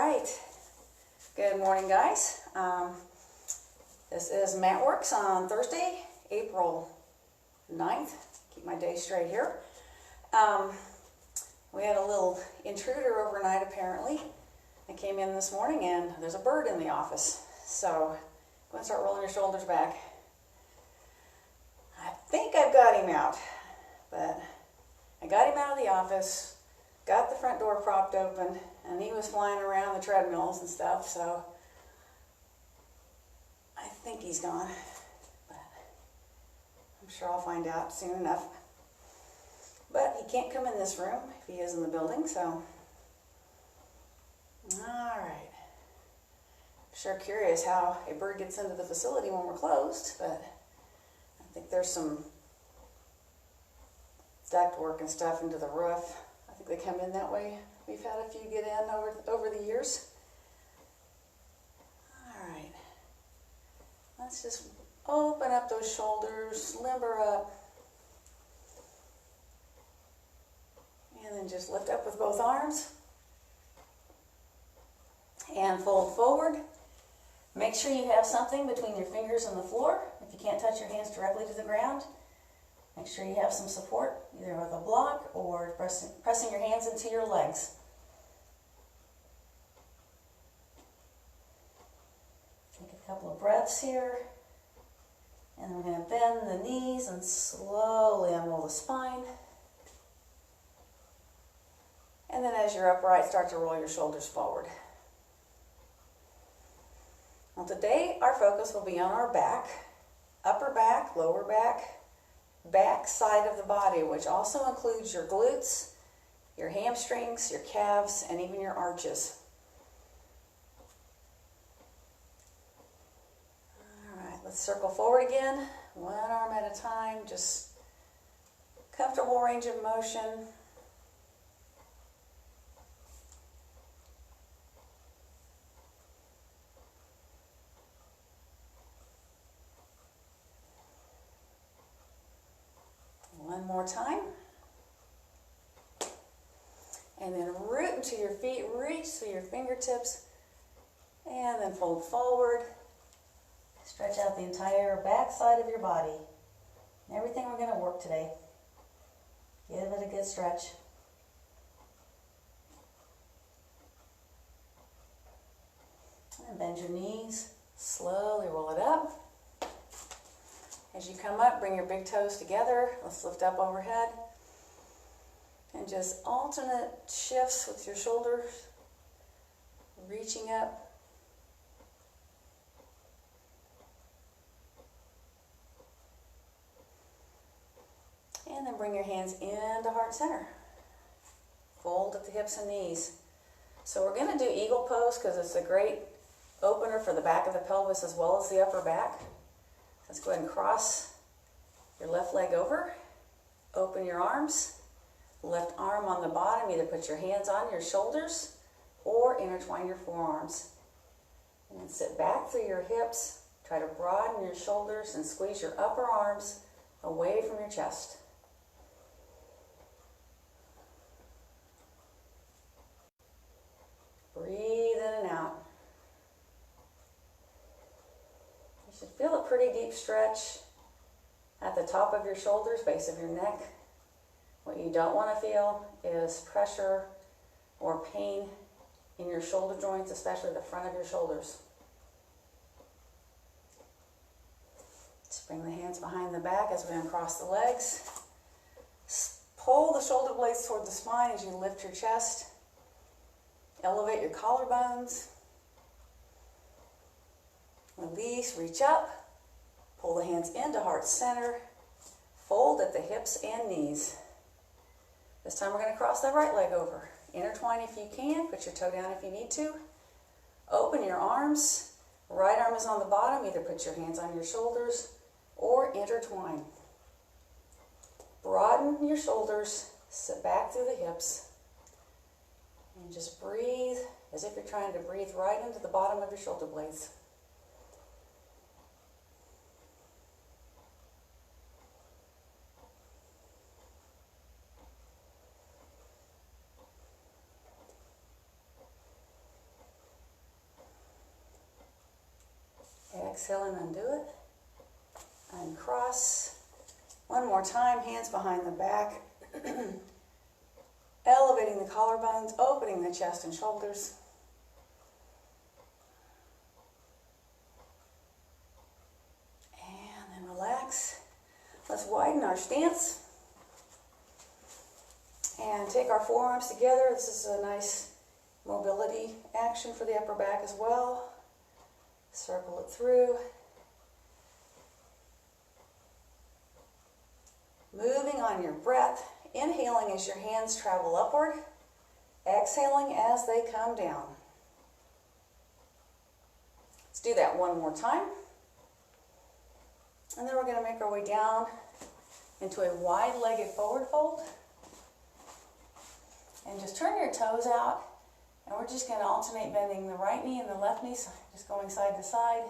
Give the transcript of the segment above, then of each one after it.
right. Good morning, guys. This is Matt Works on Thursday, April 9th. Keep my day straight here. We had a little intruder overnight, apparently. I came in this morning and there's a bird in the office. So go and start rolling your shoulders back. I think I've got him out, but I got him out of the office, got the front door propped open, and he was flying around the treadmills and stuff, so I think he's gone, but I'm sure I'll find out soon enough. But he can't come in this room if he is in the building, so alright. Sure curious how a bird gets into the facility when we're closed, but I think there's some duct work and stuff into the roof. I think they come in that way. We've had a few get in over the years. Alright. Let's just open up those shoulders, limber up. And then just lift up with both arms. And fold forward. Make sure you have something between your fingers and the floor. If you can't touch your hands directly to the ground, make sure you have some support, either with a block or pressing your hands into your legs. Take a couple of breaths here. And we're going to bend the knees and slowly unroll the spine. And then as you're upright, start to roll your shoulders forward. Well, today our focus will be on our back, upper back, lower back, back side of the body, which also includes your glutes, your hamstrings, your calves, and even your arches. All right, let's circle forward again, one arm at a time, just comfortable range of motion. One more time. And then root into your feet, reach through your fingertips, and then fold forward. Stretch out the entire back side of your body. Everything we're going to work today. Give it a good stretch. And bend your knees. Slowly roll it up. As you come up, bring your big toes together. Let's lift up overhead. And just alternate shifts with your shoulders. Reaching up. And then bring your hands into heart center. Fold at the hips and knees. So we're going to do eagle pose because it's a great opener for the back of the pelvis as well as the upper back. Let's go ahead and cross your left leg over, open your arms, left arm on the bottom, either put your hands on your shoulders or intertwine your forearms. And then sit back through your hips, try to broaden your shoulders and squeeze your upper arms away from your chest. Breathe in and out. You should feel a pretty deep stretch at the top of your shoulders, base of your neck. What you don't want to feel is pressure or pain in your shoulder joints, especially the front of your shoulders. Just bring the hands behind the back as we uncross the legs. Pull the shoulder blades toward the spine as you lift your chest. Elevate your collarbones. Release, reach up, pull the hands into heart center, fold at the hips and knees. This time we're going to cross the right leg over. Intertwine if you can, put your toe down if you need to. Open your arms, right arm is on the bottom, either put your hands on your shoulders or intertwine. Broaden your shoulders, sit back through the hips, and just breathe as if you're trying to breathe right into the bottom of your shoulder blades. Exhale and undo it. Uncross. One more time, hands behind the back. Elevating the collarbones, opening the chest and shoulders. And then relax. Let's widen our stance. And take our forearms together. This is a nice mobility action for the upper back as well. Circle it through. Moving on your breath. Inhaling as your hands travel upward. Exhaling as they come down. Let's do that one more time. And then we're going to make our way down into a wide-legged forward fold. And just turn your toes out. And we're just going to alternate bending the right knee and the left knee, just going side to side.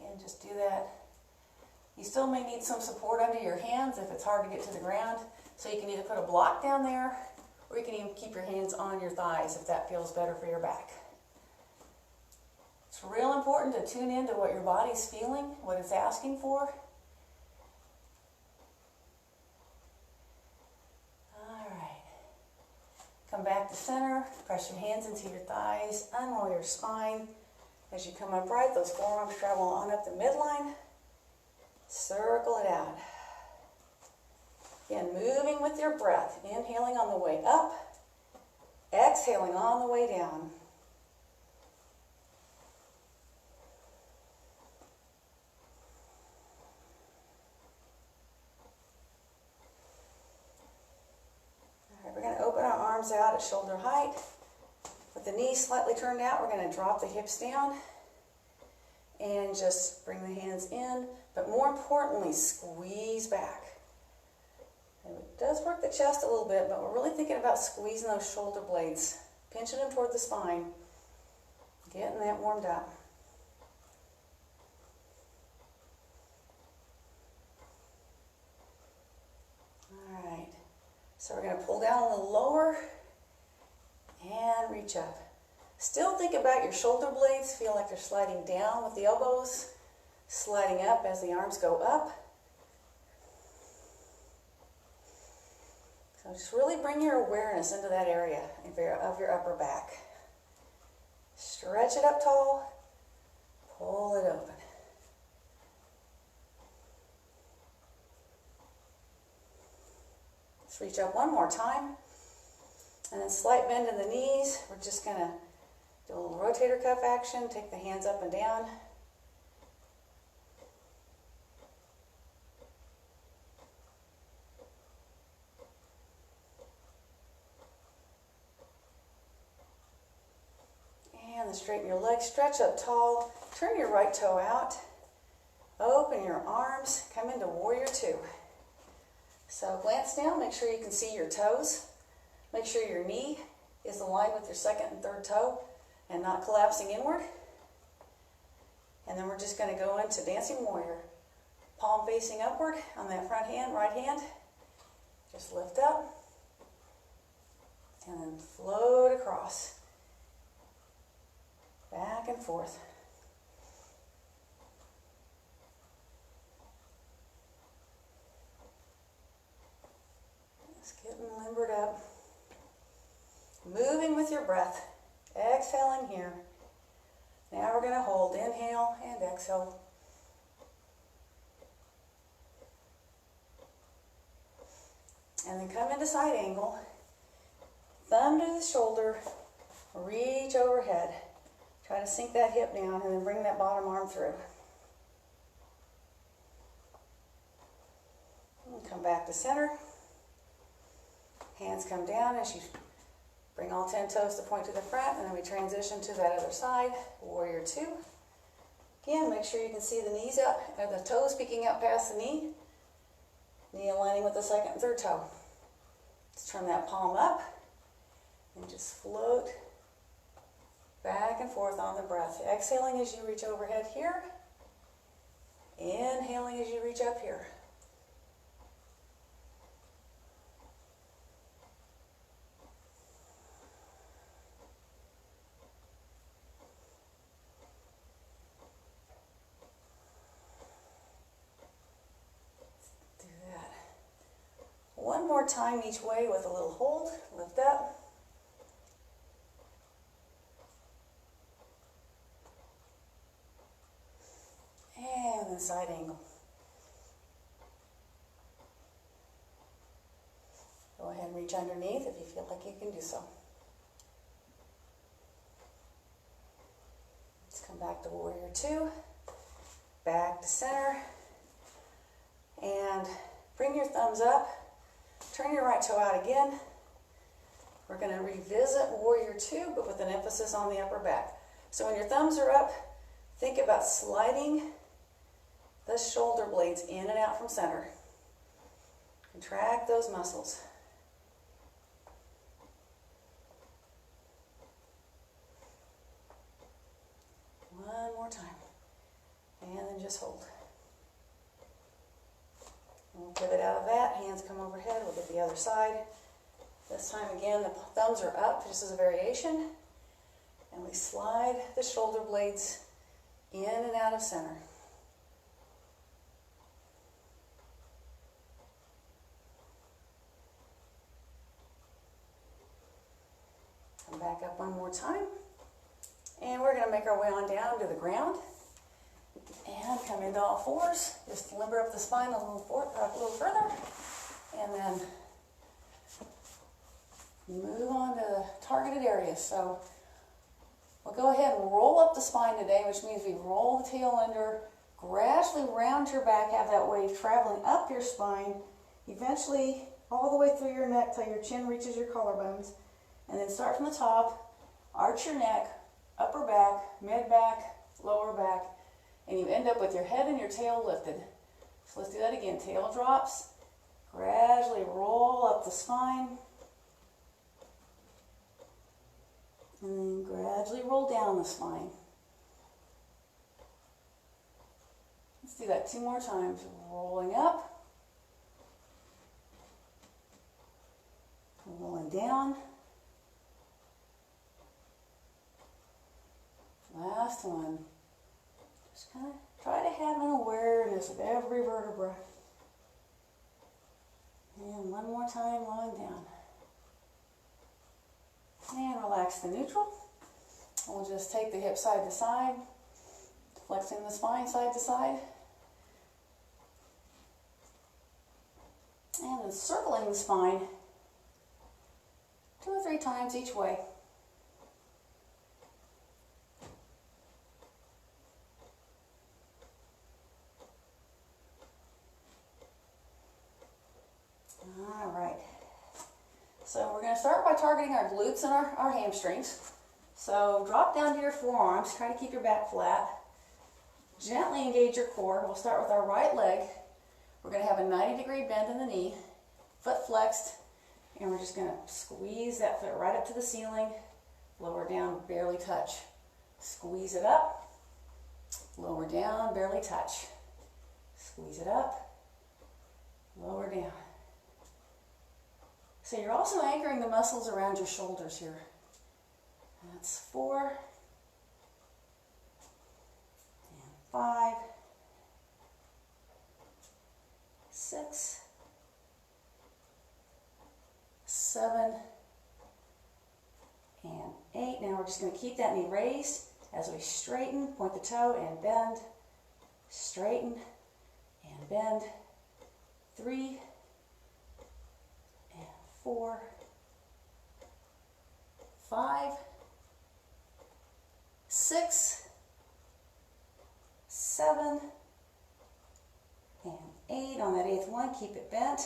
Again, just do that. You still may need some support under your hands if it's hard to get to the ground. So you can either put a block down there, or you can even keep your hands on your thighs if that feels better for your back. It's real important to tune into what your body's feeling, what it's asking for. Come back to center, press your hands into your thighs, unroll your spine. As you come upright, those forearms travel on up the midline. Circle it out. Again, moving with your breath. Inhaling on the way up, exhaling on the way down. We're going to open our arms out at shoulder height. With the knees slightly turned out, we're going to drop the hips down and just bring the hands in, but more importantly, squeeze back. And it does work the chest a little bit, but we're really thinking about squeezing those shoulder blades, pinching them toward the spine, getting that warmed up. All right. So we're going to pull down a little lower and reach up. Still think about your shoulder blades. Feel like they're sliding down with the elbows, sliding up as the arms go up. So just really bring your awareness into that area of your upper back. Stretch it up tall, pull it open. Reach up one more time, and then slight bend in the knees. We're just going to do a little rotator cuff action, take the hands up and down. And then straighten your legs, stretch up tall, turn your right toe out, open your arms, come into warrior two. So glance down, make sure you can see your toes. Make sure your knee is aligned with your second and third toe and not collapsing inward. And then we're just going to go into dancing warrior. Palm facing upward on that front hand, right hand. Just lift up and then float across. Back and forth. Getting limbered up. Moving with your breath. Exhaling here. Now we're going to hold. Inhale and exhale. And then come into side angle. Thumb to the shoulder. Reach overhead. Try to sink that hip down and then bring that bottom arm through. And come back to center. Hands come down as you bring all 10 toes to point to the front, and then we transition to that other side, warrior two. Again, make sure you can see the knees out, or the toes peeking out past the knee. Knee aligning with the second and third toe. Let's turn that palm up and just float back and forth on the breath. Exhaling as you reach overhead here. Inhaling as you reach up here. time each way with a little hold. Lift up. And then side angle. Go ahead and reach underneath if you feel like you can do so. Let's come back to warrior two. Back to center. And bring your thumbs up. Turn your right toe out again. We're going to revisit warrior two, but with an emphasis on the upper back. So when your thumbs are up, think about sliding the shoulder blades in and out from center. Contract those muscles. One more time. And then just hold. We'll pivot out of that. Hands come overhead. We'll get the other side. This time again, the thumbs are up just as a variation. And we slide the shoulder blades in and out of center. Come back up one more time. And we're going to make our way on down to the ground. And come into all fours. Just limber up the spine a little further. And then move on to the targeted areas. So we'll go ahead and roll up the spine today, which means we roll the tail under, gradually round your back, have that wave traveling up your spine, eventually all the way through your neck till your chin reaches your collarbones. And then start from the top, arch your neck, upper back, mid back, lower back, and you end up with your head and your tail lifted. So let's do that again. Tail drops, gradually roll up the spine, and then gradually roll down the spine. Let's do that two more times. Rolling up, rolling down. Last one. Just kind of try to have an awareness of every vertebra. And one more time, lying down. And relax the neutral. We'll just take the hips side to side, flexing the spine side to side. And then circling the spine 2 or 3 times each way. All right. So we're going to start by targeting our glutes and our hamstrings. So drop down to your forearms. Try to keep your back flat. Gently engage your core. We'll start with our right leg. We're going to have a 90-degree bend in the knee, foot flexed, and we're just going to squeeze that foot right up to the ceiling, lower down, barely touch. Squeeze it up, lower down, barely touch. Squeeze it up, lower down. So you're also anchoring the muscles around your shoulders here. That's 4, and 5, 6, 7, and 8. Now we're just going to keep that knee raised as we straighten, point the toe and bend, straighten and bend. 3 and 4, 5, 6, 7, and 8. On that 8th one, keep it bent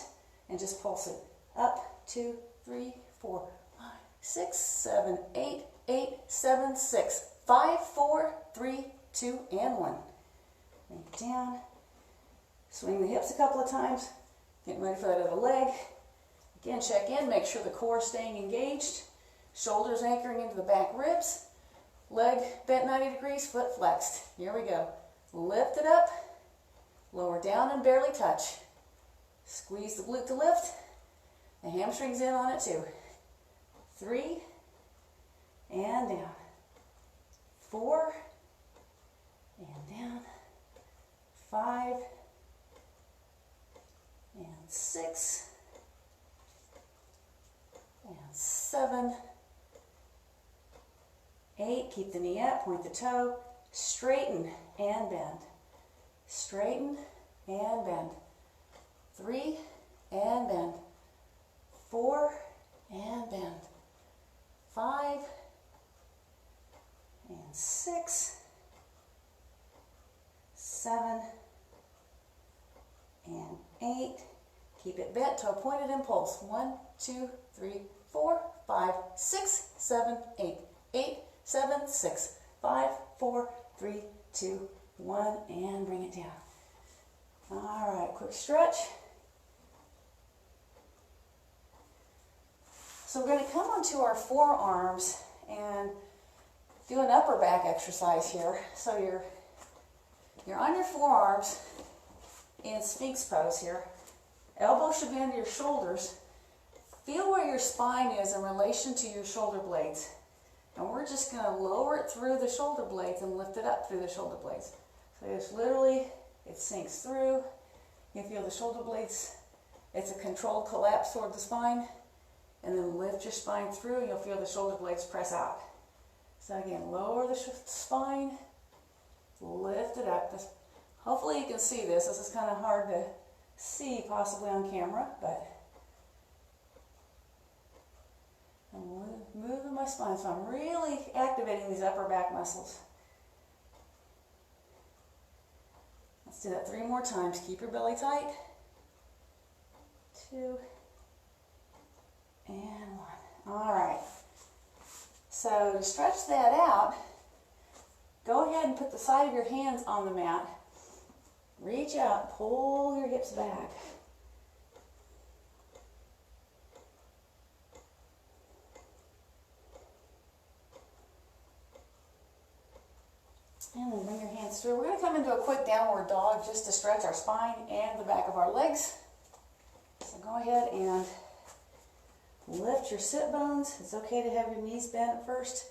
and just pulse it up. 2, 3, 4, 5, 6, 7, 8, 8, 7, 6, 5, 4, 3, 2, and 1. Bring it down. Swing the hips a couple of times. Getting ready for that other leg. Again, check in. Make sure the core is staying engaged. Shoulders anchoring into the back ribs. Leg bent 90 degrees, foot flexed. Here we go. Lift it up. Lower down and barely touch. Squeeze the glute to lift. The hamstrings in on it too. 3 and down. 4 and down. 5 and 6 7, 8, keep the knee up, point the toe, straighten and bend. Straighten and bend. 3 and bend. 4 and bend. 5 and 6, 7 and 8. Keep it bent, toe pointed and pulse. 1, 2, 3, 4, 5, 6, 7, 8. 8, 7, 6, 5, 4, 3, 2, 1, and bring it down. All right, quick stretch. So we're going to come onto our forearms and do an upper back exercise here. So you're on your forearms in Sphinx pose here. Elbows should be under your shoulders. Feel where your spine is in relation to your shoulder blades. And we're just going to lower it through the shoulder blades and lift it up through the shoulder blades. So it's literally, it sinks through. You feel the shoulder blades. It's a controlled collapse toward the spine. And then lift your spine through and you'll feel the shoulder blades press out. So again, lower the spine, lift it up. Hopefully you can see this. This is kind of hard to see possibly on camera, but I'm moving my spine, so I'm really activating these upper back muscles. Let's do that 3 more times. Keep your belly tight. 2 and 1. All right. So to stretch that out, go ahead and put the side of your hands on the mat. Reach out, pull your hips back. And then bring your hands through. We're going to come into a quick downward dog just to stretch our spine and the back of our legs. So go ahead and lift your sit bones. It's okay to have your knees bent at first.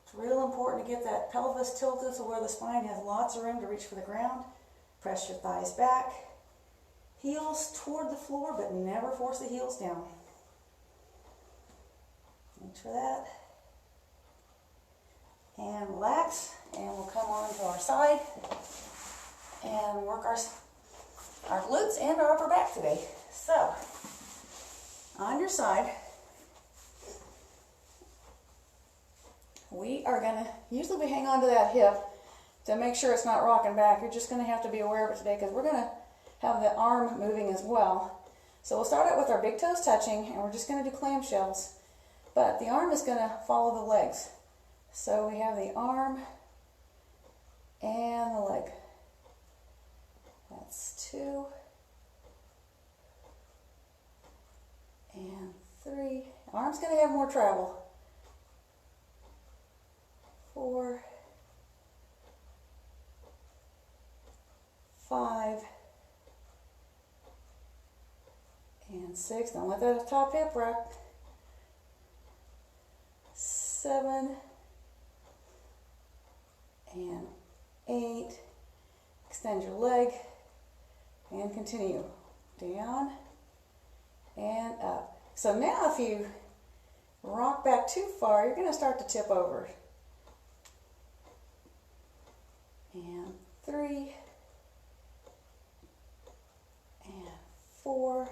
It's real important to get that pelvis tilted so where the spine has lots of room to reach for the ground. Press your thighs back. Heels toward the floor, but never force the heels down. Reach for that. And relax, and we'll come on to our side and work our glutes and our upper back today. So, on your side, we are going to, usually we hang on to that hip to make sure it's not rocking back. You're just going to have to be aware of it today because we're going to have the arm moving as well. So we'll start out with our big toes touching, and we're just going to do clamshells. But the arm is going to follow the legs. So we have the arm and the leg. That's 2 and 3. Arm's going to have more travel. 4, 5, and 6. Don't let that top hip rock. 7 and 8. Extend your leg and continue down and up. So now if you rock back too far, you're going to start to tip over. And 3 and 4,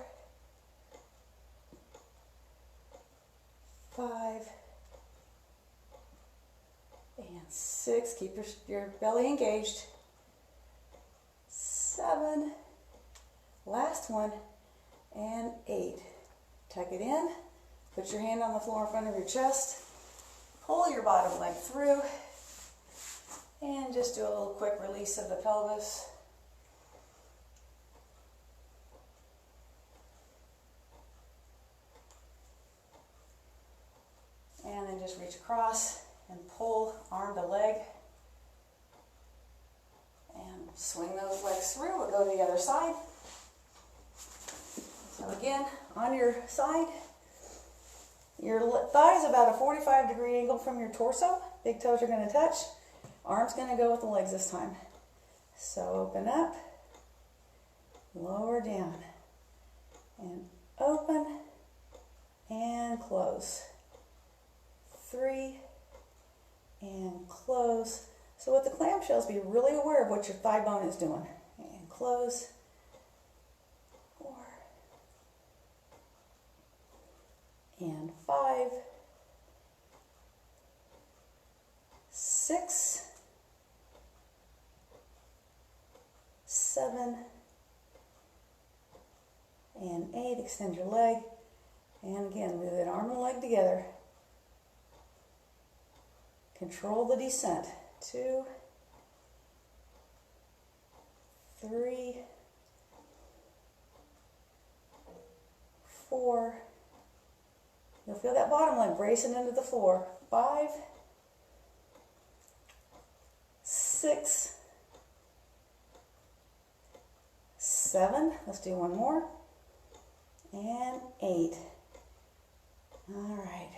5 and 6. Keep your belly engaged. 7. Last one. And 8. Tuck it in. Put your hand on the floor in front of your chest. Pull your bottom leg through. And just do a little quick release of the pelvis. And then just reach across and pull arm to leg. And swing those legs through. We'll go to the other side. So again, on your side, your thigh is about a 45-degree angle from your torso. Big toes are going to touch. Arm's going to go with the legs this time. So open up, lower down, and open, and close. 3 and close. So with the clamshells, be really aware of what your thigh bone is doing. And close. 4 and 5, 6, 7 and 8. Extend your leg. And again, move that arm and leg together. Control the descent. 2, 3, 4. You'll feel that bottom leg bracing into the floor. 5, 6, 7. Let's do one more. And 8. All right.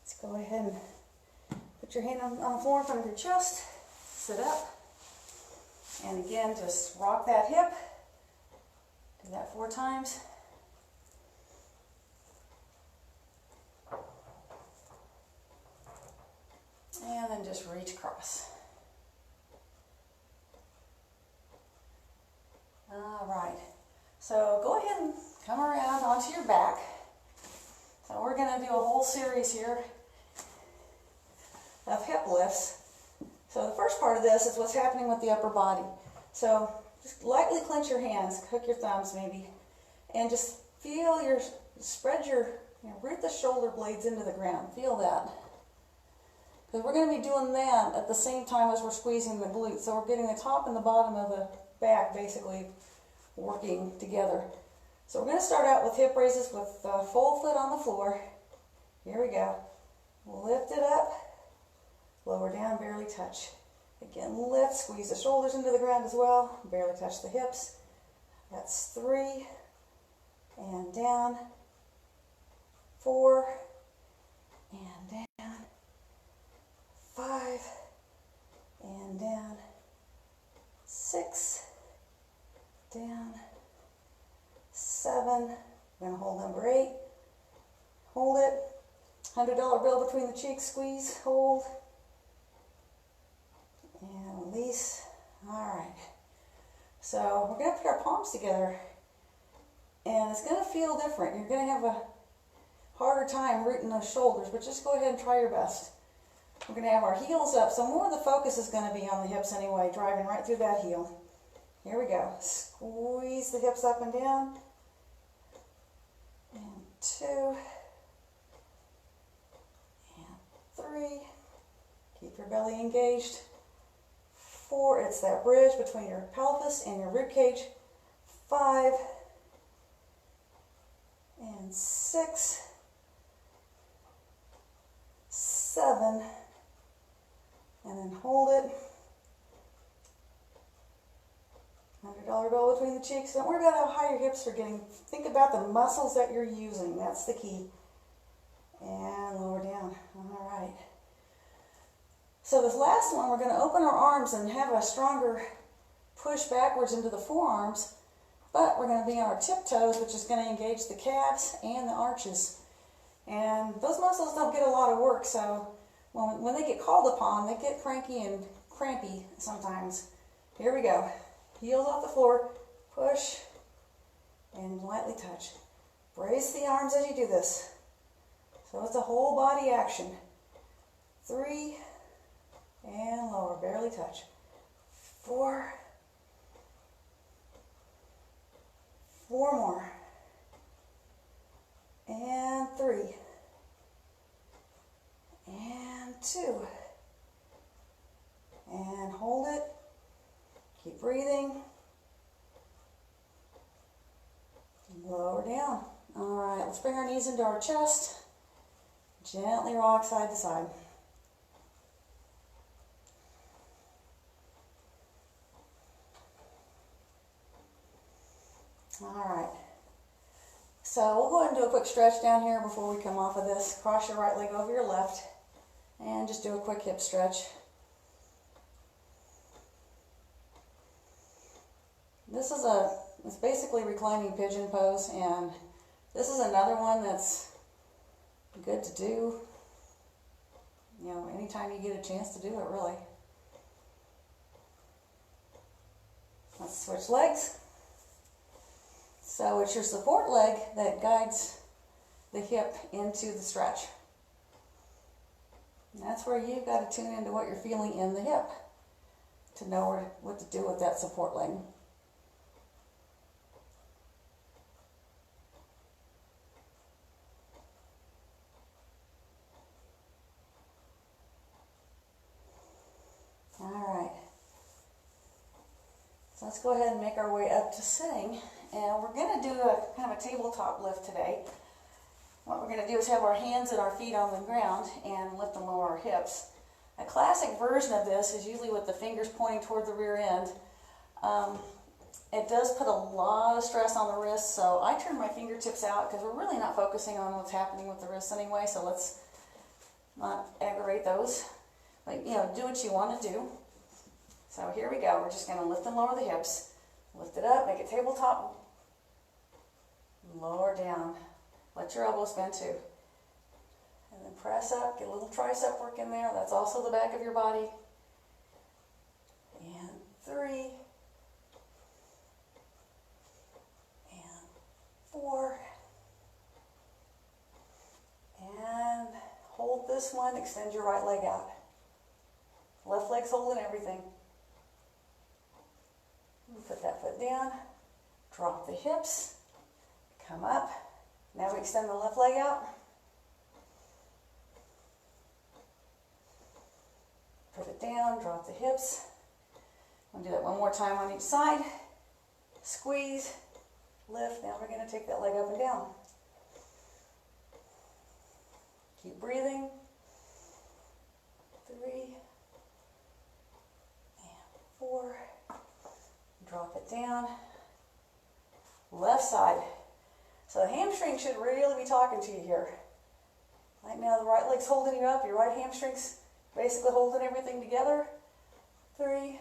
Let's go ahead and put your hand on the floor in front of your chest. Sit up. And again, just rock that hip. Do that 4 times. And then just reach across. All right. So go ahead and come around onto your back. So we're going to do a whole series here of hip lifts. So the first part of this is what's happening with the upper body. So just lightly clench your hands, hook your thumbs maybe, and just feel root the shoulder blades into the ground. Feel that. Because we're going to be doing that at the same time as we're squeezing the glutes. So we're getting the top and the bottom of the back basically working together. So we're going to start out with hip raises with full foot on the floor. Here we go. Lift it up. Lower down, barely touch. Again, lift, squeeze the shoulders into the ground as well. Barely touch the hips. That's 3. And down. 4. And down. 5. And down. 6. Down. 7. We're going to hold number 8. Hold it. $100 bill between the cheeks. Squeeze. Hold. And release. All right. So we're going to put our palms together. And it's going to feel different. You're going to have a harder time rooting those shoulders, but just go ahead and try your best. We're going to have our heels up. So more of the focus is going to be on the hips anyway, driving right through that heel. Here we go. Squeeze the hips up and down. And 2. And 3. Keep your belly engaged. 4. It's that bridge between your pelvis and your rib cage. 5. And 6. 7. And then hold it. $100 bill between the cheeks. Don't worry about how high your hips are getting. Think about the muscles that you're using. That's the key. And lower down. All right. So this last one, we're going to open our arms and have a stronger push backwards into the forearms. But we're going to be on our tiptoes, which is going to engage the calves and the arches. And those muscles don't get a lot of work. So when they get called upon, they get cranky and crampy sometimes. Here we go. Heels off the floor, push, and lightly touch. Brace the arms as you do this. So it's a whole body action. 3, and lower, barely touch. 4, 4 more. And 3, and 2, and hold it. Keep breathing. Lower down. All right, let's bring our knees into our chest. Gently rock side to side. All right. So we'll go ahead and do a quick stretch down here before we come off of this. Cross your right leg over your left and just do a quick hip stretch. This is it's basically reclining pigeon pose, and This is another one that's good to do, you know, anytime you get a chance to do it, really. Let's switch legs. So it's your support leg that guides the hip into the stretch. And that's where you've got to tune into what you're feeling in the hip to know what to do with that support leg. Alright, so let's go ahead and make our way up to sitting, and we're going to do a kind of a tabletop lift today. What we're going to do is have our hands and our feet on the ground and lift and lower our hips. A classic version of this is usually with the fingers pointing toward the rear end. It does put a lot of stress on the wrists, so I turn my fingertips out because we're really not focusing on what's happening with the wrists anyway, so let's not aggravate those. But, you know, do what you want to do. So here we go. We're just going to lift and lower the hips. Lift it up, make it tabletop. Lower down. Let your elbows bend too. And then press up, get a little tricep work in there. That's also the back of your body. And 3. And 4. And hold this one, extend your right leg out. Left leg's holding everything. Put that foot down, drop the hips, come up. Now we extend the left leg out. Put it down, drop the hips. We'll do that one more time on each side. Squeeze, lift. Now we're going to take that leg up and down. Keep breathing. 3 and 4. Drop it down. Left side. So the hamstring should really be talking to you here. Right now the right leg's holding you up. Your right hamstring's basically holding everything together. 3,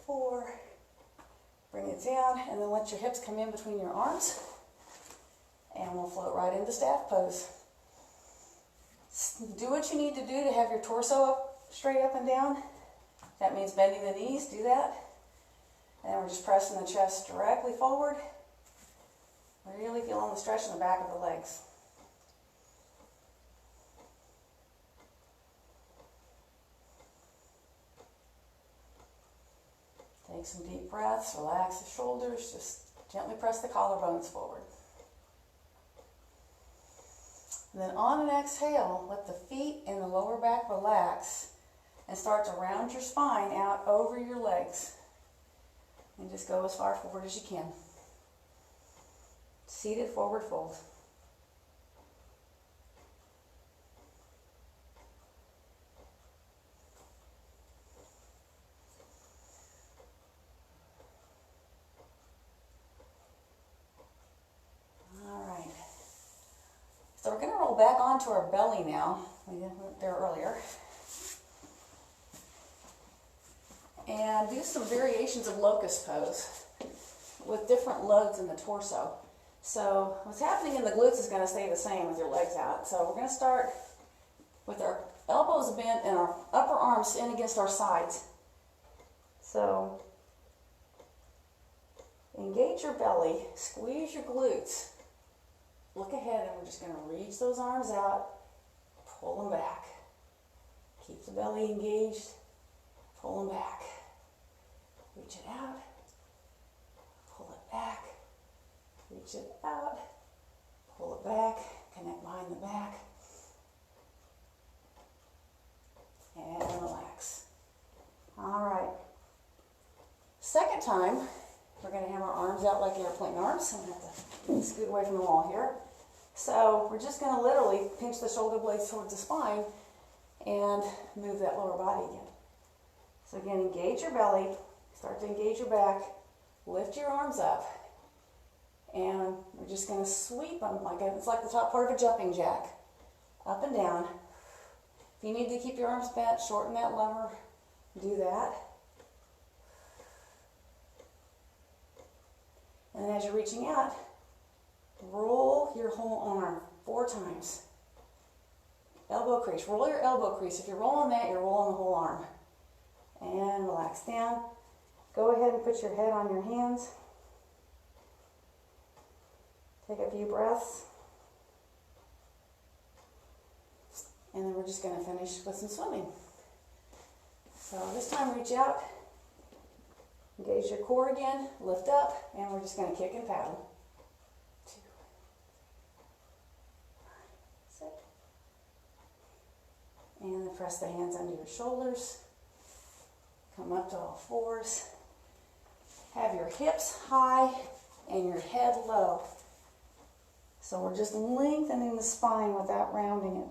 4. Bring it down and then let your hips come in between your arms. And we'll float right into staff pose. Do what you need to do to have your torso up, straight up and down. That means bending the knees, do that. And then we're just pressing the chest directly forward. Really feeling the stretch in the back of the legs. Take some deep breaths, relax the shoulders, just gently press the collarbones forward. And then on an exhale, let the feet and the lower back relax and start to round your spine out over your legs. And just go as far forward as you can. Seated forward fold. Alright. So we're going to roll back onto our belly now. We went there earlier. And do some variations of locust pose with different loads in the torso. So what's happening in the glutes is going to stay the same with your legs out. So we're going to start with our elbows bent and our upper arms in against our sides. So engage your belly, squeeze your glutes. Look ahead and we're just going to reach those arms out, pull them back. Keep the belly engaged, pull them back. Reach it out, pull it back, reach it out, pull it back, connect behind the back, and relax. All right. Second time, we're going to have our arms out like airplane arms. I'm going to have to scoot away from the wall here. So we're just going to literally pinch the shoulder blades towards the spine and move that lower body again. So again, engage your belly. Start to engage your back, lift your arms up, and we're just going to sweep them it's like the top part of a jumping jack, up and down. If you need to keep your arms bent, shorten that lever, do that. And then as you're reaching out, Roll your whole arm 4 times. Elbow crease. Roll your elbow crease. If you're rolling that, you're rolling the whole arm. And relax down. Go ahead and put your head on your hands. Take a few breaths. And then we're just going to finish with some swimming. So this time reach out. Engage your core again. Lift up. And we're just going to kick and paddle. 2, 6. And then press the hands under your shoulders. Come up to all fours. Have your hips high and your head low. So we're just lengthening the spine without rounding it.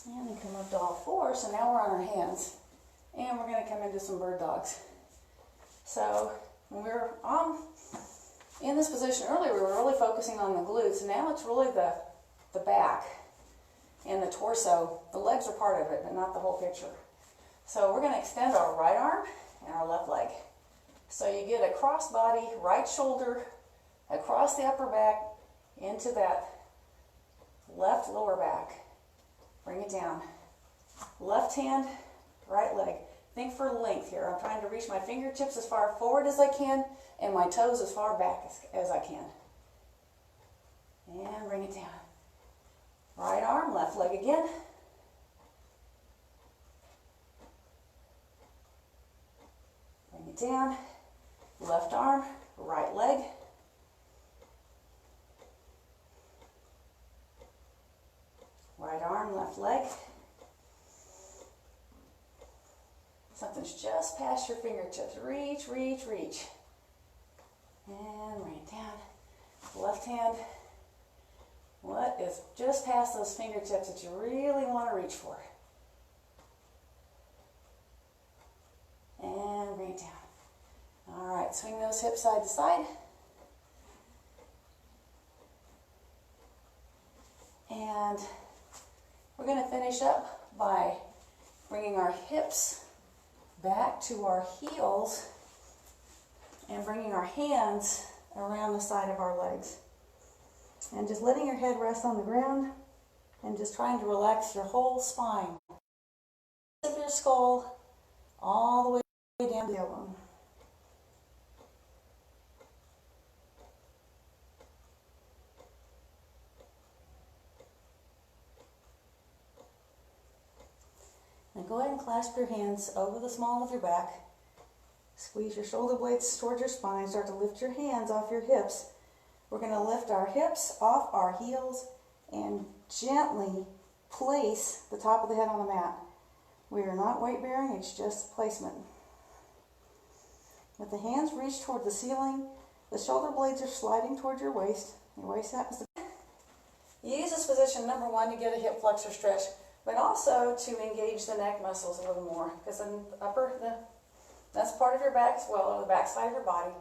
And then come up to all fours. So now we're on our hands. And we're going to come into some bird dogs. So when we were in this position earlier, we were really focusing on the glutes. Now it's really the back and the torso. The legs are part of it, but not the whole picture. So we're going to extend our right arm and our left leg. So you get a cross body, right shoulder, across the upper back, into that left lower back. Bring it down. Left hand, right leg. Think for length here. I'm trying to reach my fingertips as far forward as I can and my toes as far back as I can. And bring it down. Right arm, left leg again. Bring it down. Left arm, right leg. Right arm, left leg. Something's just past your fingertips. Reach, reach, reach. And bring it down. Left hand. What is just past those fingertips that you really want to reach for? And bring it down. All right, swing those hips side to side. And we're going to finish up by bringing our hips back to our heels and bringing our hands around the side of our legs. And just letting your head rest on the ground and just trying to relax your whole spine. Of your skull all the way down to the elbow. And go ahead and clasp your hands over the small of your back. Squeeze your shoulder blades towards your spine. Start to lift your hands off your hips. We're going to lift our hips off our heels and gently place the top of the head on the mat. We are not weight bearing, it's just placement. With the hands reach toward the ceiling, the shoulder blades are sliding toward your waist. Your waist happens to... Use this position, number one, to get a hip flexor stretch, but also to engage the neck muscles a little more, because that's part of your back as well, or the back side of your body.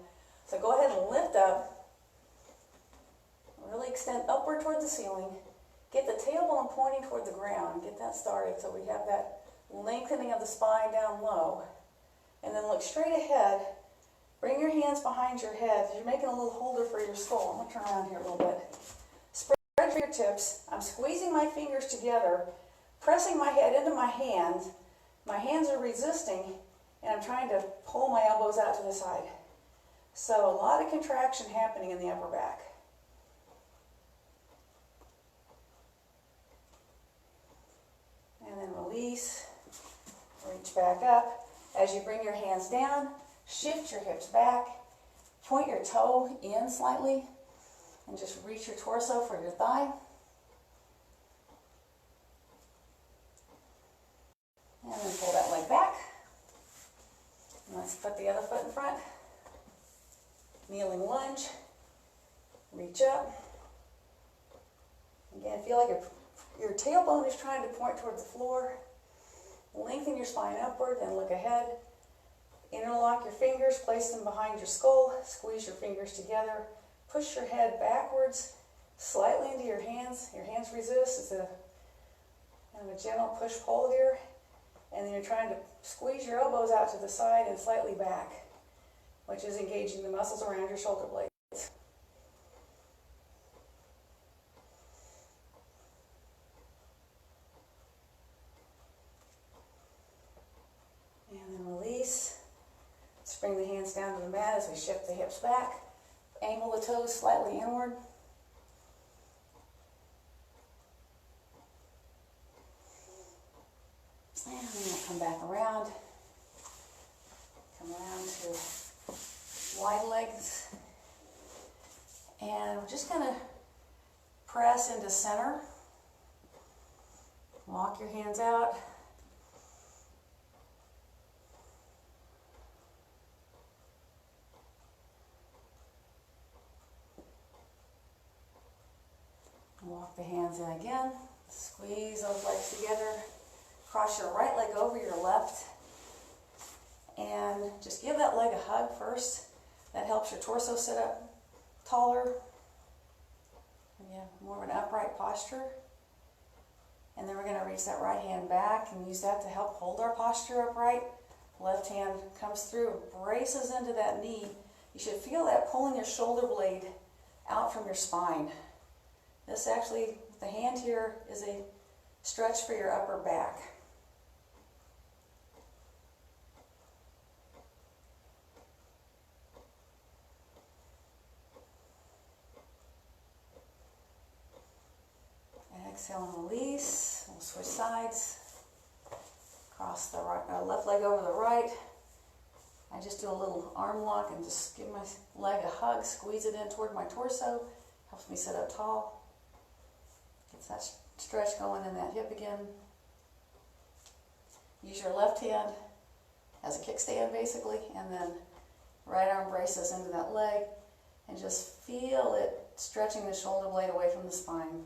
So go ahead and lift up. Really extend upward toward the ceiling. Get the tailbone pointing toward the ground. Get that started so we have that lengthening of the spine down low. And then look straight ahead. Bring your hands behind your head. You're making a little holder for your skull. I'm going to turn around here a little bit. Spread your fingertips. I'm squeezing my fingers together, pressing my head into my hands. My hands are resisting, and I'm trying to pull my elbows out to the side. So a lot of contraction happening in the upper back. And then release, reach back up. As you bring your hands down, shift your hips back, point your toe in slightly, and just reach your torso for your thigh. And then pull that leg back. And let's put the other foot in front. Kneeling lunge, reach up. Again, feel like your tailbone is trying to point toward the floor. Lengthen your spine upward and look ahead. Interlock your fingers, place them behind your skull, squeeze your fingers together, push your head backwards, slightly into your hands. Your hands resist. It's a kind of a gentle push-pull here. And then you're trying to squeeze your elbows out to the side and slightly back, which is engaging the muscles around your shoulder blades. And then release. Let's bring the hands down to the mat as we shift the hips back. Angle the toes slightly inward. And then we'll come back around. Come around to wide legs. And we're just going to press into center. Walk your hands out. Walk the hands in again. Squeeze those legs together. Cross your right leg over your left. And just give that leg a hug first. That helps your torso sit up taller. Yeah, more of an upright posture. And then we're going to reach that right hand back and use that to help hold our posture upright. Left hand comes through, braces into that knee. You should feel that pulling your shoulder blade out from your spine. This actually, the hand here is a stretch for your upper back. Exhale and release. We'll switch sides. Cross the right, left leg over the right. I just do a little arm lock and just give my leg a hug, squeeze it in toward my torso. Helps me sit up tall. Gets that stretch going in that hip again. Use your left hand as a kickstand basically, and then right arm braces into that leg, and just feel it stretching the shoulder blade away from the spine.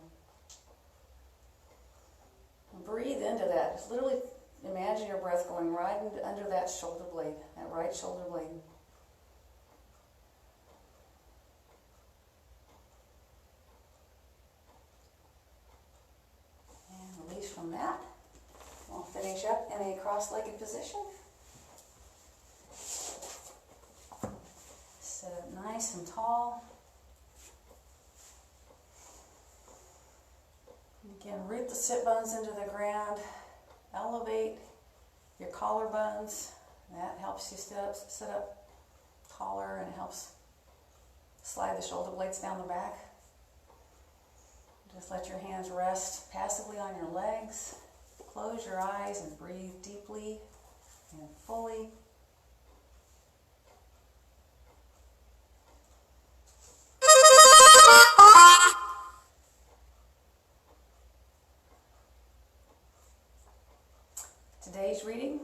Breathe into that. Just literally imagine your breath going right under that shoulder blade, that right shoulder blade. And release from that. We'll finish up in a cross-legged position. Sit up nice and tall. Again, root the sit bones into the ground. Elevate your collarbones. That helps you sit up taller, and it helps slide the shoulder blades down the back. Just let your hands rest passively on your legs. Close your eyes and breathe deeply and fully. Today's reading: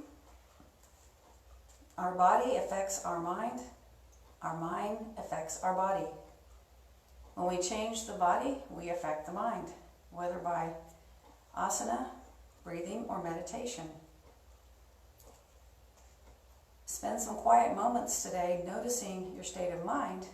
our body affects our mind affects our body. When we change the body, we affect the mind, whether by asana, breathing, or meditation. Spend some quiet moments today noticing your state of mind